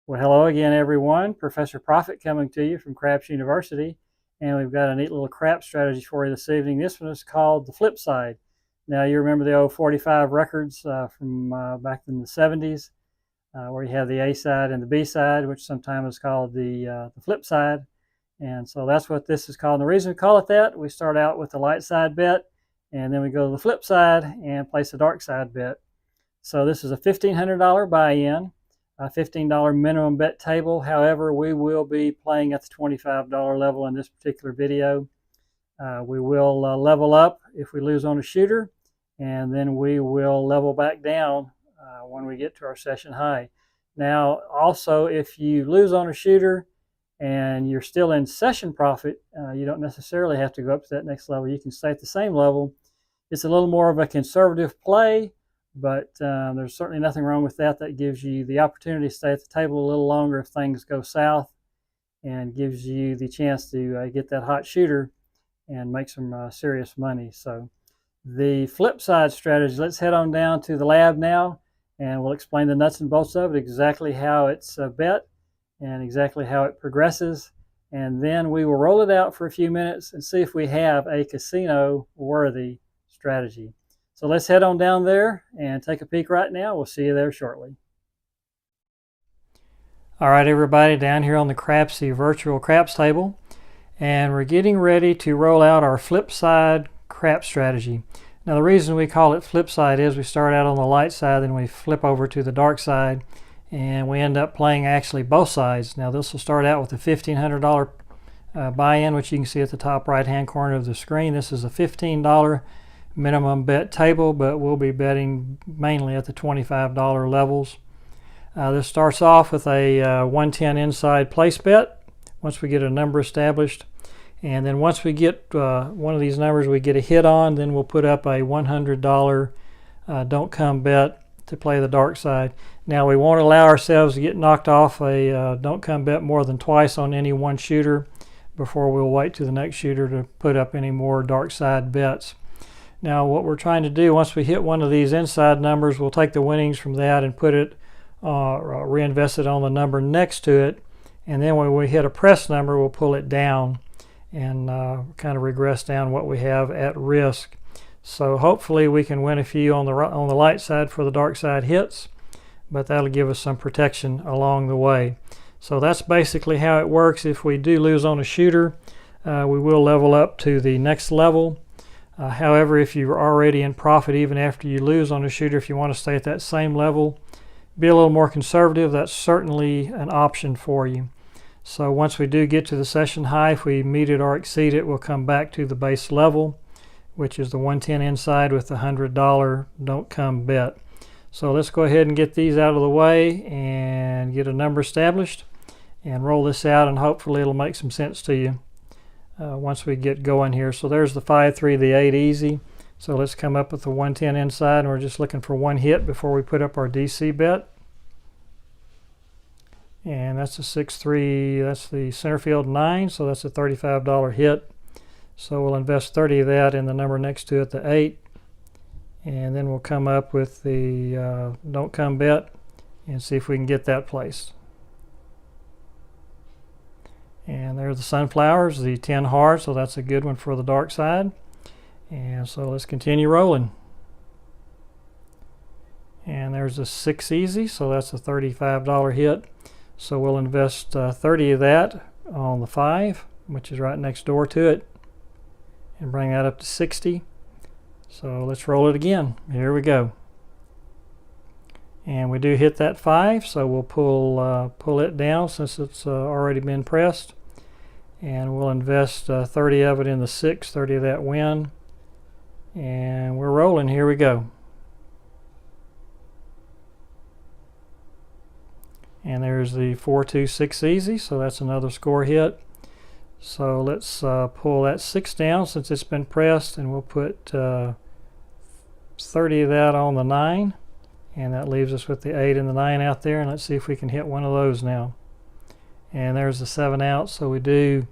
Well, hello again, everyone. Professor Profit coming to you from Craps University, and we've got a neat little crap strategy for you this evening. This one is called the flip side. Now, you remember the old 45 records from back in the 70s, where you have the A side and the B side, which sometimes is called the flip side. And so that's what this is called. And the reason we call it that, we start out with the light side bet, and then we go to the flip side and place the dark side bet. So this is a $1,500 buy-in, a $15 minimum bet table. However, we will be playing at the $25 level in this particular video. We will level up if we lose on a shooter, and then we will level back down when we get to our session high. Now, also, if you lose on a shooter and you're still in session profit, you don't necessarily have to go up to that next level. You can stay at the same level. It's a little more of a conservative play, but there's certainly nothing wrong with that. That gives you the opportunity to stay at the table a little longer if things go south, and gives you the chance to get that hot shooter and make some serious money. So the flip side strategy, let's head on down to the lab now, and we'll explain the nuts and bolts of it, exactly how it's bet and exactly how it progresses. And then we will roll it out for a few minutes and see if we have a casino worthy strategy. So let's head on down there and take a peek right now. We'll see you there shortly. All right, everybody, down here on the Crapsy virtual craps table, and we're getting ready to roll out our flip side crap strategy. Now, the reason we call it flip side is we start out on the light side, then we flip over to the dark side, and we end up playing actually both sides. Now, this will start out with a $1,500 buy-in, which you can see at the top right-hand corner of the screen. This is a $15 minimum bet table, but we'll be betting mainly at the $25 levels. This starts off with a 110 inside place bet once we get a number established, and then once we get one of these numbers we get a hit on, then we'll put up a $100 don't come bet to play the dark side. Now, we won't allow ourselves to get knocked off a don't come bet more than twice on any one shooter before we'll wait to the next shooter to put up any more dark side bets. Now, what we're trying to do, once we hit one of these inside numbers, we'll take the winnings from that and put it reinvest it on the number next to it, and then when we hit a press number, we'll pull it down and kind of regress down what we have at risk. So hopefully we can win a few on the light side for the dark side hits, but that'll give us some protection along the way. So that's basically how it works. If we do lose on a shooter, we will level up to the next level. However, if you're already in profit even after you lose on a shooter, if you want to stay at that same level, be a little more conservative, that's certainly an option for you. So once we do get to the session high, if we meet it or exceed it, we'll come back to the base level, which is the 110 inside with the $100 don't come bet. So let's go ahead and get these out of the way and get a number established and roll this out, and hopefully it'll make some sense to you once we get going here. So there's the 5, 3, the 8 easy. So let's come up with the 110 inside, and we're just looking for one hit before we put up our DC bet. And that's a 6, 3, that's the center field 9, so that's a $35 hit. So we'll invest 30 of that in the number next to it, the 8. And then we'll come up with the don't come bet and see if we can get that placed. And there's the sunflowers, the 10 hard, so that's a good one for the dark side. And so let's continue rolling. And there's a 6 easy, so that's a $35 hit. So we'll invest 30 of that on the 5, which is right next door to it, and bring that up to 60. So let's roll it again. Here we go. And we do hit that 5, so we'll pull it down since it's already been pressed. And we'll invest 30 of it in the 6, 30 of that win. And we're rolling. Here we go. And there's the 4, 2, 6 easy, so that's another score hit. So let's pull that 6 down since it's been pressed, and we'll put 30 of that on the 9, and that leaves us with the 8 and the 9 out there. And let's see if we can hit one of those now. And there's the 7 out, so we do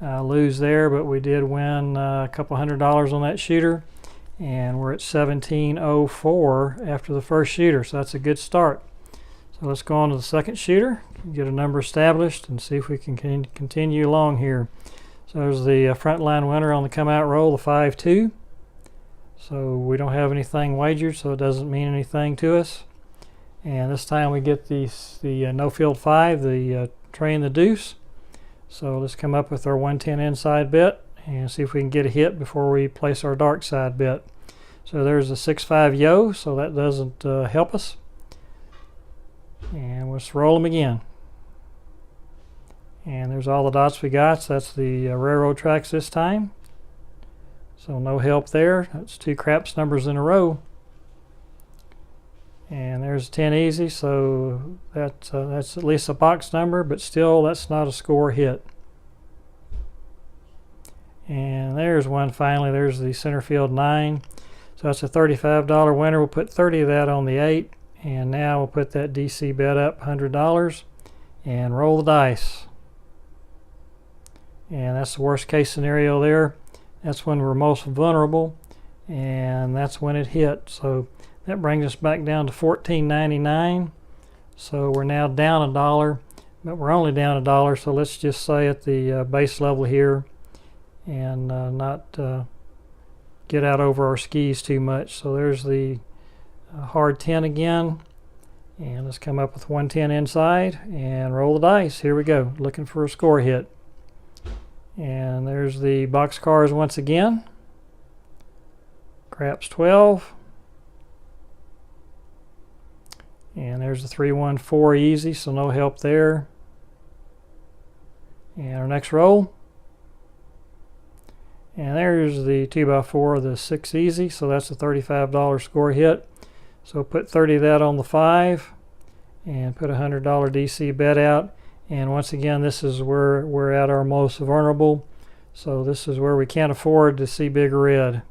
lose there, but we did win a couple $100 on that shooter, and we're at 1704 after the first shooter, so that's a good start. So let's go on to the second shooter, get a number established, and see if we can continue along here. So there's the front line winner on the come out roll, the 5-2. So we don't have anything wagered, so it doesn't mean anything to us. And this time we get the no field 5, the tray and the deuce. So let's come up with our 110 inside bet and see if we can get a hit before we place our dark side bet. So there's a 6-5 yo, so that doesn't help us. And let's roll them again. And there's all the dots we got, so that's the railroad tracks this time. So no help there. That's 2 craps numbers in a row. And there's 10 easy, so that's at least a box number, but still that's not a score hit. And there's one finally, there's the center field 9. So that's a $35 winner. We'll put 30 of that on the 8. And now we'll put that DC bet up $100 and roll the dice. And that's the worst case scenario there. That's when we're most vulnerable, and that's when it hit. So that brings us back down to $14.99. So we're now down $1, but we're only down $1. So let's just say at the base level here and not get out over our skis too much. So there's the hard 10 again, and let's come up with 110 inside and roll the dice. Here we go, looking for a score hit. And there's the box cars once again. Craps 12. And there's the 3-1-4 easy, so no help there. And our next roll. And there's the 2x4, the 6 easy, so that's a $35 score hit. So put 30 of that on the 5 and put a $100 DC bet out. And once again, this is where we're at our most vulnerable. So this is where we can't afford to see big red.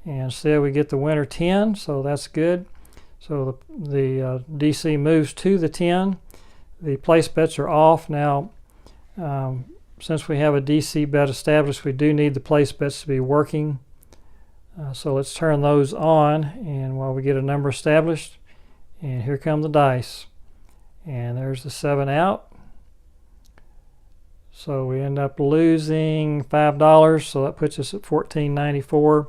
And instead we get the winner 10, so that's good. So the DC moves to the 10. The place bets are off. Now, since we have a DC bet established, we do need the place bets to be working. So let's turn those on, and while we get a number established, and here come the dice. And there's the 7 out. So we end up losing $5, so that puts us at $14.94.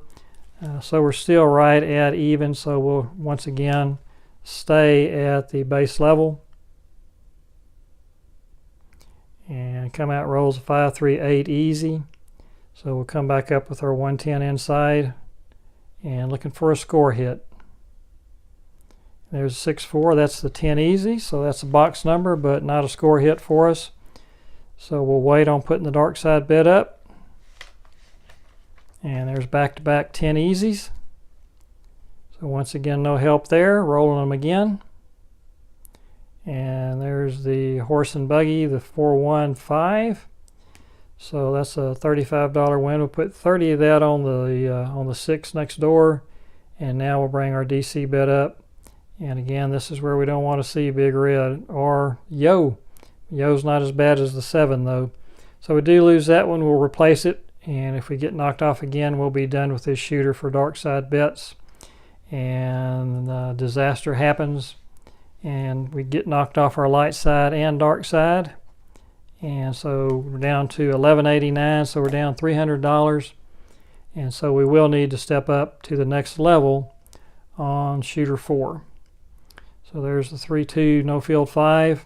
So we're still right at even, so we'll once again stay at the base level. And come out rolls a 5-3-8 easy. So we'll come back up with our 110 inside and looking for a score hit. There's 6-4, that's the 10 easy, so that's a box number, but not a score hit for us. So we'll wait on putting the dark side bet up. And there's back-to-back 10 easies. So once again, no help there, rolling them again. And there's the horse and buggy, the 4-1-5. So that's a $35 win. We'll put 30 of that on the 6 next door. And now we'll bring our DC bet up. And again, this is where we don't want to see big red or yo. Yo's not as bad as the 7 though. So we do lose that one, we'll replace it. And if we get knocked off again, we'll be done with this shooter for dark side bets. And disaster happens. And we get knocked off our light side and dark side. And so we're down to $11.89, so we're down $300. And so we will need to step up to the next level on shooter 4. So there's the 3-2 no field 5.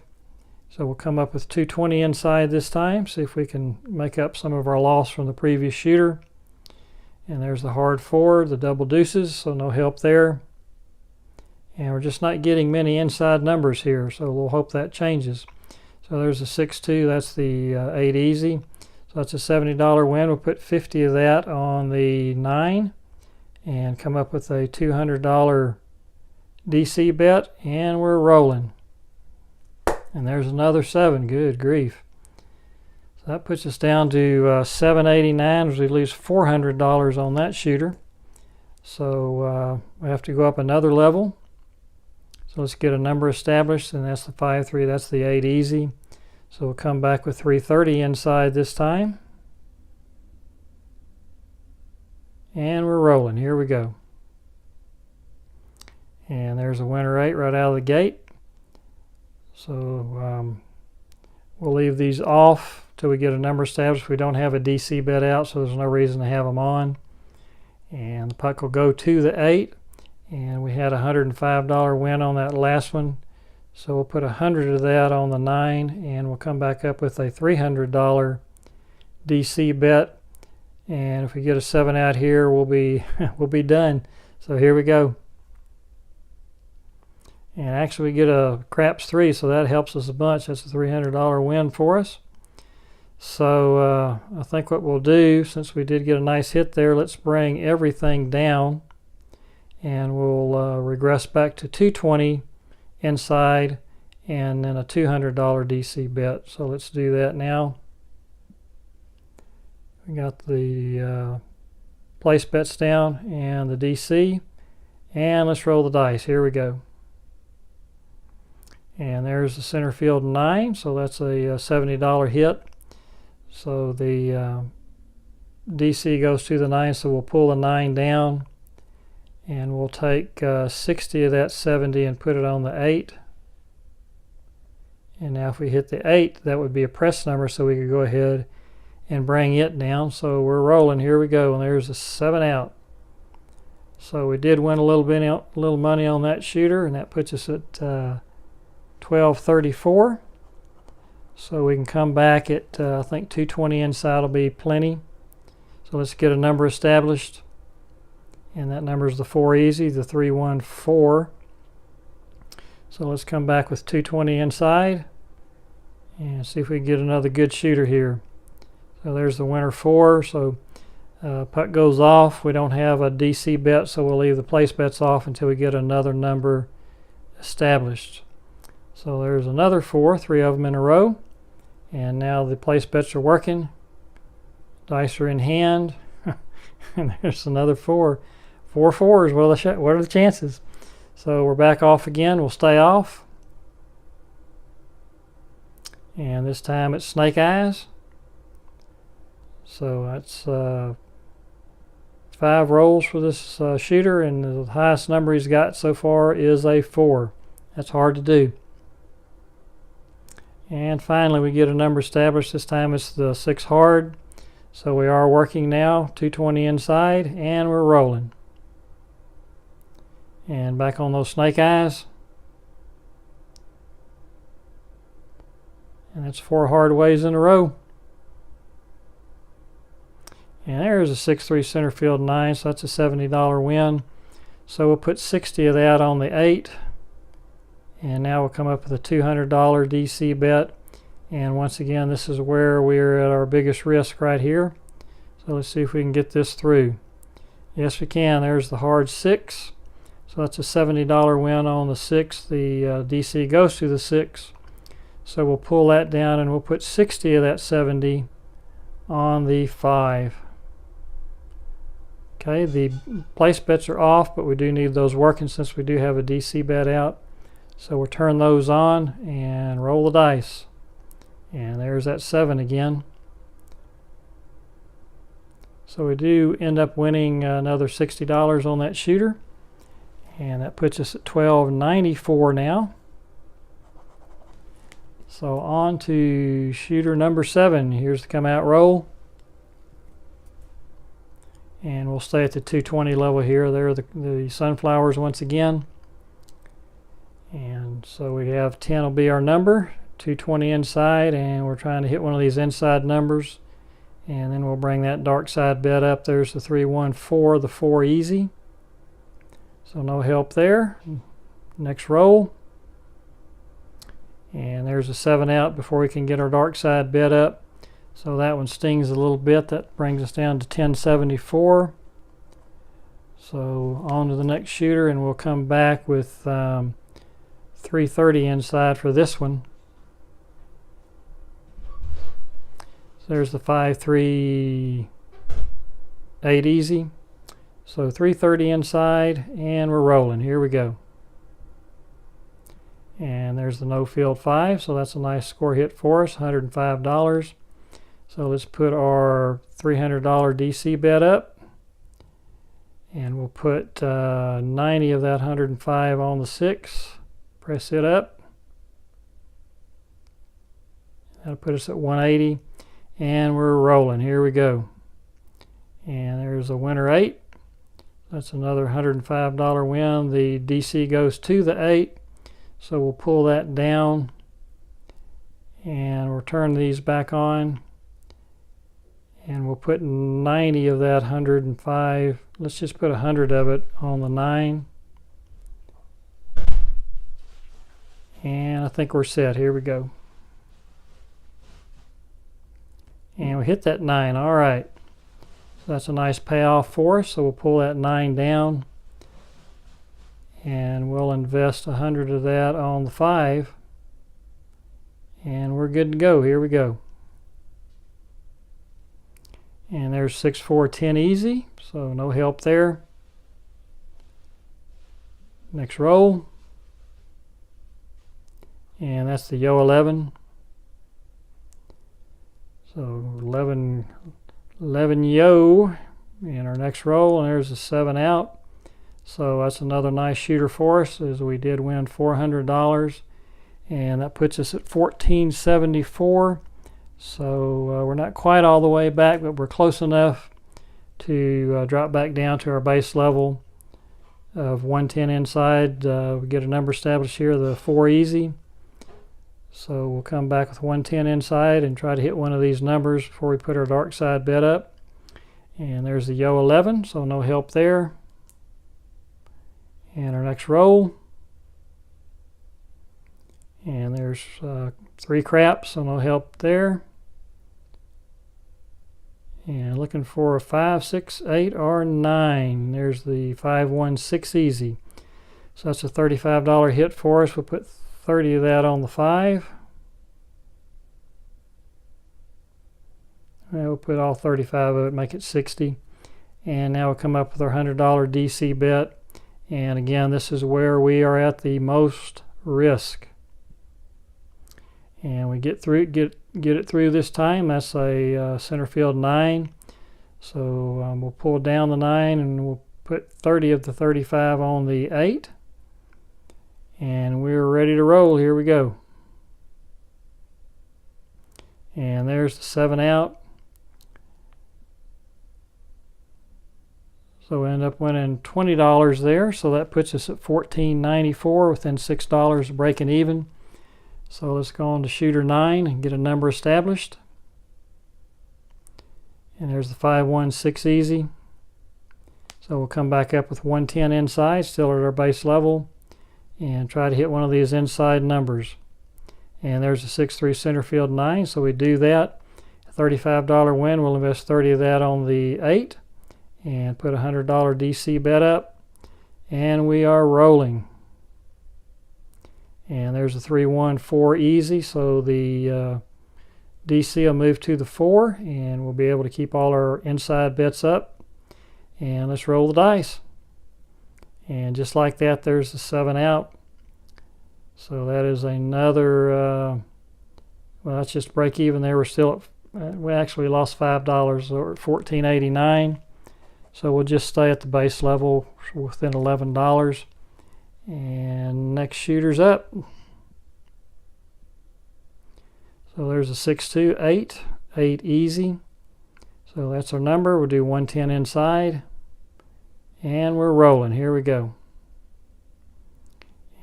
So we'll come up with 220 inside this time, see if we can make up some of our loss from the previous shooter. And there's the hard 4, the double deuces, so no help there. And we're just not getting many inside numbers here, so we'll hope that changes. So there's the 6-2, that's the 8 easy. So that's a $70 win. We'll put 50 of that on the 9 and come up with a $200 DC bet, and we're rolling. And there's another 7, good grief. So that puts us down to $789 as we lose $400 on that shooter. So we have to go up another level. So let's get a number established, and that's the 5-3, that's the 8 easy. So we'll come back with 330 inside this time. And we're rolling, here we go. And there's a winner 8 right out of the gate. So we'll leave these off till we get a number established. We don't have a DC bet out, so there's no reason to have them on. And the puck will go to the 8, and we had a $105 win on that last one. So we'll put 100 of that on the 9, and we'll come back up with a $300 DC bet. And if we get a 7 out here, we'll be we'll be done. So here we go. And actually we get a craps 3, so that helps us a bunch. That's a $300 win for us. So I think what we'll do, since we did get a nice hit there, let's bring everything down, and we'll regress back to 220 inside and then a $200 DC bet. So let's do that now. We got the place bets down and the DC, and let's roll the dice. Here we go. And there's the center field 9, so that's a $70 hit. So the DC goes to the 9, so we'll pull the 9 down, and we'll take 60 of that 70 and put it on the 8. And now if we hit the 8, that would be a press number, so we could go ahead and bring it down. So we're rolling. Here we go, and there's a 7 out. So we did win a little money on that shooter, and that puts us at 1234. So we can come back at I think 220 inside will be plenty. So let's get a number established, and that number is the 4 easy, the 314. So let's come back with 220 inside and see if we can get another good shooter here. So there's the winner 4. So puck goes off. We don't have a DC bet, so we'll leave the place bets off until we get another number established. So there's another 4, 3 of them in a row. And now the place bets are working. Dice are in hand. And there's another 4. 4 4s. Well, what are the chances? So we're back off again. We'll stay off. And this time it's snake eyes. So that's 5 rolls for this shooter, and the highest number he's got so far is a 4. That's hard to do. And finally we get a number established. This time it's the 6 hard. So we are working now, 220 inside, and we're rolling. And back on those snake eyes. And that's 4 hard ways in a row. And there's a 6-3 center field 9, so that's a $70 win. So we'll put 60 of that on the 8. And now we'll come up with a $200 DC bet. And once again, this is where we're at our biggest risk right here. So let's see if we can get this through. Yes, we can. There's the hard 6. So that's a $70 win on the 6. The DC goes to the 6. So we'll pull that down, and we'll put 60 of that 70 on the 5. Okay, the place bets are off, but we do need those working since we do have a DC bet out. So we'll turn those on and roll the dice. And there's that 7 again. So we do end up winning another $60 on that shooter. And that puts us at $12.94 now. So on to shooter number 7. Here's the come out roll. And we'll stay at the 220 level here. There are the sunflowers once again. And so we have 10 will be our number, 220 inside, and we're trying to hit one of these inside numbers. And then we'll bring that dark side bet up. There's the 314, the 4 easy. So no help there. Next roll. And there's a 7 out before we can get our dark side bet up. So that one stings a little bit. That brings us down to 1074. So on to the next shooter, and we'll come back with 330 inside for this one. So there's the 5-3-8 easy. So 330 inside, and we're rolling. Here we go. And there's the no field 5, so that's a nice score hit for us, $105. So let's put our $300 DC bet up, and we'll put 90 of that 105 on the 6. Press it up. That'll put us at 180, and we're rolling. Here we go. And there's a winner 8. That's another $105 win. The DC goes to the 8, so we'll pull that down and we'll turn these back on, and we'll put 90 of that 105. Let's just put 100 of it on the 9, and I think we're set. Here we go. And we hit that 9. All right. So that's a nice payoff for us. So we'll pull that 9 down, and we'll invest 100 of that on the 5, and we're good to go. Here we go. And there's 6, 4, 10 easy. So no help there. Next roll. And that's the yo 11. So 11 yo in our next roll, and there's a 7 out. So that's another nice shooter for us, as we did win $400, and that puts us at $14.74. So we're not quite all the way back, but we're close enough to drop back down to our base level of 110 inside. We get a number established here, the 4 easy. So we'll come back with 110 inside and try to hit one of these numbers before we put our dark side bet up. And there's the yo 11, so no help there. And our next roll. And there's 3 craps, so no help there. And looking for a 5, 6, 8, or 9. There's the 5, 1, 6 easy. So that's a $35 hit for us. We'll put 30 of that on the 5. And we'll put all 35 of it, make it 60. And now we'll come up with our $100 DC bet. And again, this is where we are at the most risk. And we get it through this time. That's a center field 9. So we'll pull down the 9, and we'll put 30 of the 35 on the 8. And we're ready to roll. Here we go. And there's the 7 out. So we end up winning $20 there. So that puts us at $14.94, within $6 of breaking even. So let's go on to shooter 9 and get a number established. And there's the 5, 1, 6 easy. So we'll come back up with 110 inside, still at our base level, and try to hit one of these inside numbers. And there's a 6-3 center field 9, so we do that. A $35 win, we'll invest 30 of that on the 8 and put a $100 DC bet up, and we are rolling. And there's a 3, 1, 4 easy, so the DC will move to the 4, and we'll be able to keep all our inside bets up. And let's roll the dice. And just like that, there's the 7 out. So that is another, well, that's just break even there. We're still at, we actually lost $5, or $14.89. So we'll just stay at the base level within $11. And next shooter's up. So there's a 6, 2, 8, 8 easy. So that's our number. We'll do 110 inside. And we're rolling. Here we go.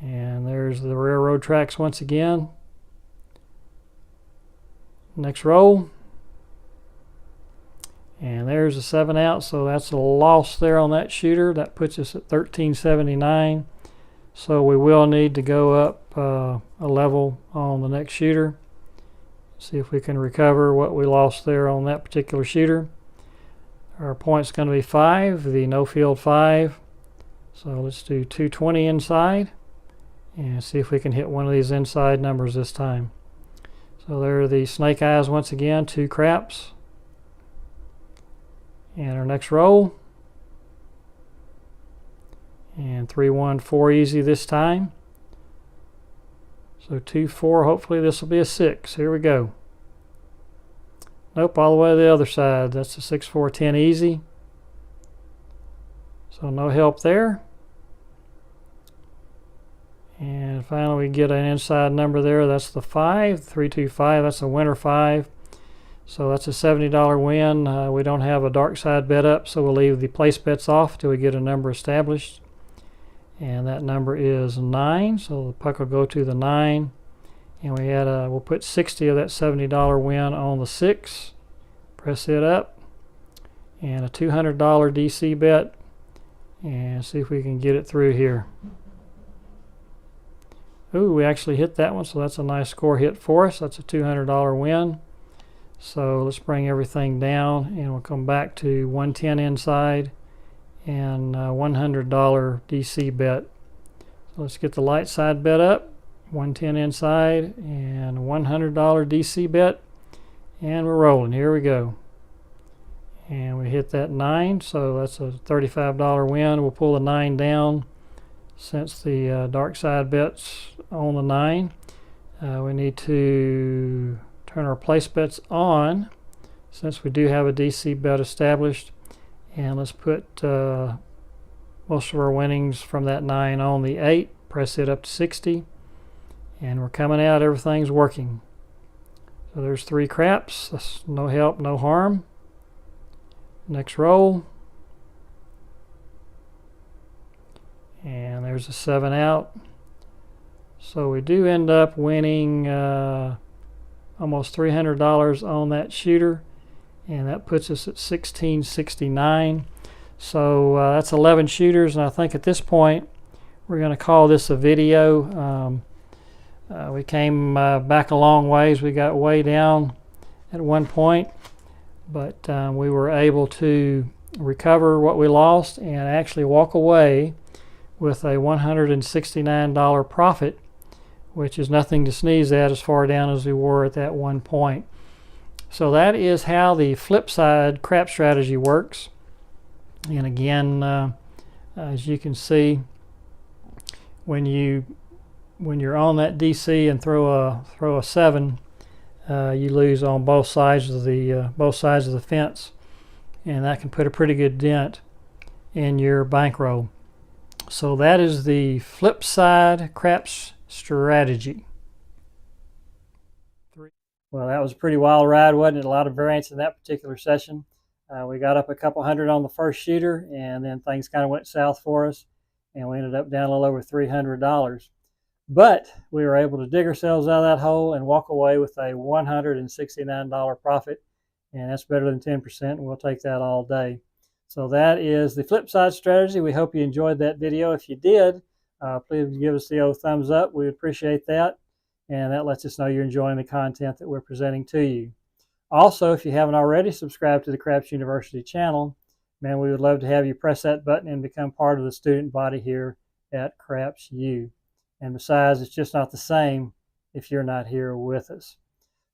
And there's the railroad tracks once again. Next roll. And there's a 7 out, so that's a loss there on that shooter. That puts us at $13.79. So we will need to go up a level on the next shooter. See if we can recover what we lost there on that particular shooter. Our point's going to be 5, the no field 5. So let's do 220 inside and see if we can hit one of these inside numbers this time. So there are the snake eyes once again, 2 craps. And our next roll. And 3, 1, 4 easy this time. So 2, 4, hopefully this will be a 6. Here we go. Nope, all the way to the other side. That's a 6, 4, 10 easy. So no help there. And finally, we get an inside number there. That's the 5, 325. That's a winner 5. So that's a $70 win. We don't have a dark side bet up, so we'll leave the place bets off till we get a number established. And that number is 9. So the puck will go to the 9. And we'll put 60 of that $70 win on the 6. Press it up. And a $200 DC bet. And see if we can get it through here. Ooh, we actually hit that one, so that's a nice score hit for us. That's a $200 win. So let's bring everything down, and we'll come back to 110 inside and $100 DC bet. So let's get the light side bet up, 110 inside and $100 DC bet, and we're rolling. Here we go. And we hit that 9, so that's a $35 win. We'll pull the 9 down since the dark side bet's on the 9. We need to turn our place bets on since we do have a DC bet established. And let's put most of our winnings from that 9 on the 8. Press it up to 60. And we're coming out. Everything's working. So there's 3 craps. That's no help, no harm. Next roll. And there's a 7 out. So we do end up winning almost $300 on that shooter, and that puts us at $1669. So that's 11 shooters, and I think at this point we're going to call this a video. We came back a long ways. We got way down at one point, but we were able to recover what we lost and actually walk away with a $169 profit, which is nothing to sneeze at as far down as we were at that one point. So that is how the flip side crap strategy works. And again, as you can see, when you're on that DC and throw a 7, you lose on both sides of the fence, and that can put a pretty good dent in your bankroll. So that is the flip side craps strategy. Well, that was a pretty wild ride, wasn't it? A lot of variance in that particular session. We got up a couple hundred on the first shooter, and then things kind of went south for us, and we ended up down a little over $300. But we were able to dig ourselves out of that hole and walk away with a $169 profit, and that's better than 10%, and we'll take that all day. So that is the flip side strategy. We hope you enjoyed that video. If you did, please give us the old thumbs up. We appreciate that, and that lets us know you're enjoying the content that we're presenting to you. Also, if you haven't already subscribed to the Craps University channel, man, we would love to have you press that button and become part of the student body here at Craps U. And besides, it's just not the same if you're not here with us.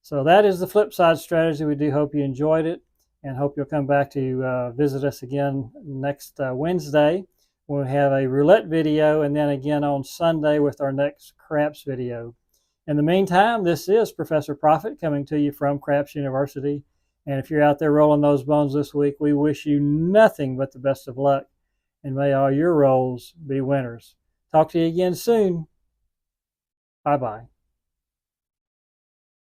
So that is the flip side strategy. We do hope you enjoyed it, and hope you'll come back to visit us again next Wednesday. We'll have a roulette video, and then again on Sunday with our next craps video. In the meantime, this is Professor Profit coming to you from Craps University. And if you're out there rolling those bones this week, we wish you nothing but the best of luck, and may all your rolls be winners. Talk to you again soon. Bye-bye.